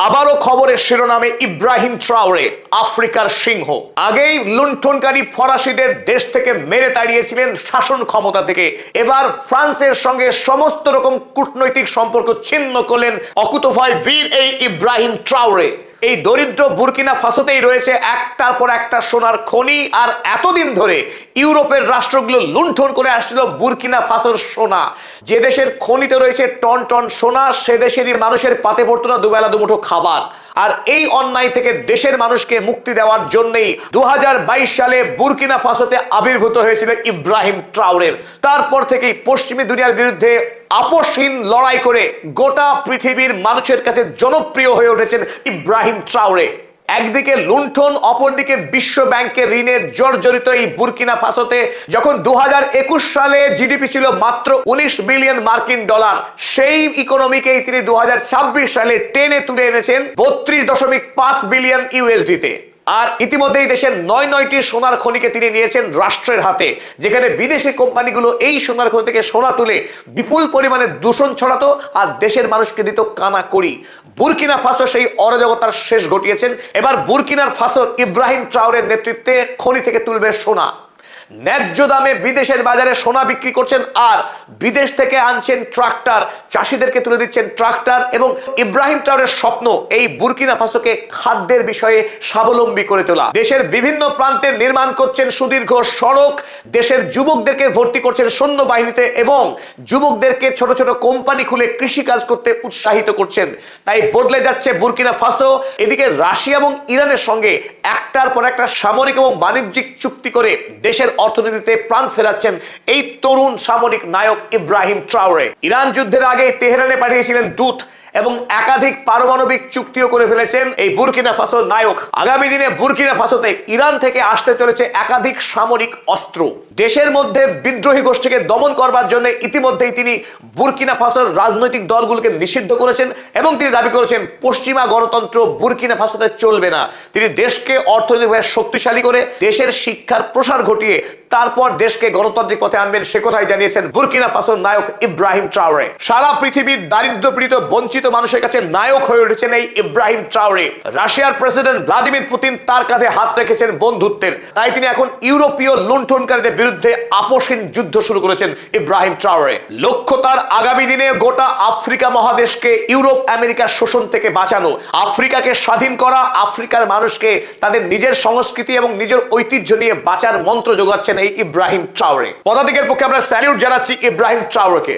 আবারও খবরের শিরোনামে ইব্রাহিম ট্রাওরে, আফ্রিকার সিংহ। আগেই লুণ্ঠনকারী ফরাসিদের দেশ থেকে মেরে তাড়িয়েছিলেন শাসন ক্ষমতা থেকে। এবার ফ্রান্সের সঙ্গে সমস্ত রকম কূটনৈতিক সম্পর্ক ছিন্ন করলেন অকুতোভয় বীর এই ইব্রাহিম ট্রাওরে। এই দরিদ্র বুরকিনা ফাসোতেই রয়েছে একটার পর একটা সোনার খনি, আর এতদিন ধরে ইউরোপের রাষ্ট্রগুলো লুণ্ঠন করে আসছিল বুরকিনা ফাসোর সোনা। যে দেশের খনিতে রয়েছে টন টন সোনা, সে দেশেরই মানুষের পাতে পড়তো না দুবেলা দুমুঠো খাবার। আর এই অন্যায় থেকে দেশের মানুষকে মুক্তি দেওয়ার জন্যই 2022 সালে বুরকিনা ফাসোতে আবির্ভূত হয়েছিল ইব্রাহিম ট্রাওরের। তারপর থেকেই পশ্চিমী দুনিয়ার বিরুদ্ধে আপোষহীন লড়াই করে গোটা পৃথিবীর মানুষের কাছে জনপ্রিয় হয়ে উঠেছেন ইব্রাহিম ট্রাওরে। একদিকে লুণ্ঠন, অপরদিকে বিশ্ব ব্যাংকের ঋণে জর্জরিত এই বুরকিনা ফাসোতে যখন 2021 সালে জিডিপি ছিল মাত্র 19 বিলিয়ন মার্কিন ডলার, সেই ইকোনমিকেই তিনি 2026 সালে টেনে তুলে এনেছেন 32.5 বিলিয়ন ইউএসডিতে। আর ইতিমধ্যেই দেশের 9টি সোনার খনিকে তিনি নিয়েছেন রাষ্ট্রের হাতে, যেখানে বিদেশি কোম্পানিগুলো এই সোনার খনি থেকে সোনা তুলে বিপুল পরিমাণে দূষণ ছড়াতো আর দেশের মানুষকে দিত কানা কড়ি। বুরকিনা ফাসো সেই অরাজকতার শেষ ঘটিয়েছেন। এবার বুরকিনার ফাসোর ইব্রাহিম ট্রাওরের নেতৃত্বে খনি থেকে তুলবে সোনা। ন্যায্য দামে বিদেশের বাজারে সোনা বিক্রি করছেন, আর বিদেশ থেকে আনছেন ট্রাক্টর, চাষিদেরকে তুলে দিচ্ছেন ট্রাক্টর। এবং ইব্রাহিম ট্রাওরের স্বপ্ন এই বুরকিনা ফাসোকে খাদ্যের বিষয়ে স্বাবলম্বী করে তোলা। দেশের বিভিন্ন প্রান্তে নির্মাণ করছেন সুদীর্ঘ সড়ক, দেশের যুবকদেরকে ভর্তি করছেন সৈন্যবাহিনীতে এবং যুবকদেরকে ছোট ছোট কোম্পানি খুলে কৃষি কাজ করতে উৎসাহিত করছেন। তাই বদলে যাচ্ছে বুরকিনা ফাসো। এদিকে রাশিয়া এবং ইরানের সঙ্গে একটার পর একটা সামরিক এবং বাণিজ্যিক চুক্তি করে দেশের অর্থনীতিতে প্রাণ ফেরাচ্ছেন এই তরুণ সামরিক নায়ক ইব্রাহিম ট্রাওরে। ইরান যুদ্ধের আগে তেহরানে পাঠিয়েছিলেন দূত এবং একাধিক পারমাণবিক চুক্তিও করে ফেলেছেন এই বুরকিনা ফাসোর নায়ক। আগামী দিনে বুরকিনা ফাসোতে ইরান থেকে আসতে চলেছে একাধিক সামরিক অস্ত্র। দেশের মধ্যে বিদ্রোহী গোষ্ঠীকে দমন করবার জন্য ইতিমধ্যেই তিনি বুরকিনা ফাসোর রাজনৈতিক দলগুলোকে নিষিদ্ধ করেছেন এবং তিনি দাবি করেছেন পশ্চিমা গণতন্ত্র বুরকিনা ফাসোতে চলবে না। তিনি দেশকে অর্থনৈতিকভাবে শক্তিশালী করে দেশের শিক্ষার প্রসার ঘটিয়ে তারপর দেশকে গণতান্ত্রিক পথে আনবেন, সে কথাই জানিয়েছেন বুরকিনা ফাসোর নায়ক ইব্রাহিম ট্রাওরে। সারা পৃথিবীর দারিদ্র্যপীড়িত বঞ্চিত মানুষের কাছে নায়ক হয়ে উঠেছেন এই ইব্রাহিম ট্রাওরে। রাশিয়ার প্রেসিডেন্ট ভ্লাদিমির পুতিন তার কাঁধে হাত রেখেছেন বন্ধুত্বের, তাই তিনি এখন ইউরোপীয় লুণ্ঠনকারীদের বিরুদ্ধে আপোষহীন যুদ্ধ শুরু করেছেন ইব্রাহিম ট্রাওরে। লক্ষ্য তার আগামী দিনে গোটা আফ্রিকা মহাদেশকে ইউরোপ আমেরিকার শোষণ থেকে বাঁচানো, আফ্রিকাকে স্বাধীন করা, আফ্রিকার মানুষকে তাদের নিজের সংস্কৃতি এবং নিজের ঐতিহ্য নিয়ে বাঁচার মন্ত্র যোগাচ্ছেন এই ইব্রাহিম ট্রাওরে। পদাতিকের পক্ষে আমরা স্যালিউট জানাচ্ছি ইব্রাহিম ট্রাওরেকে।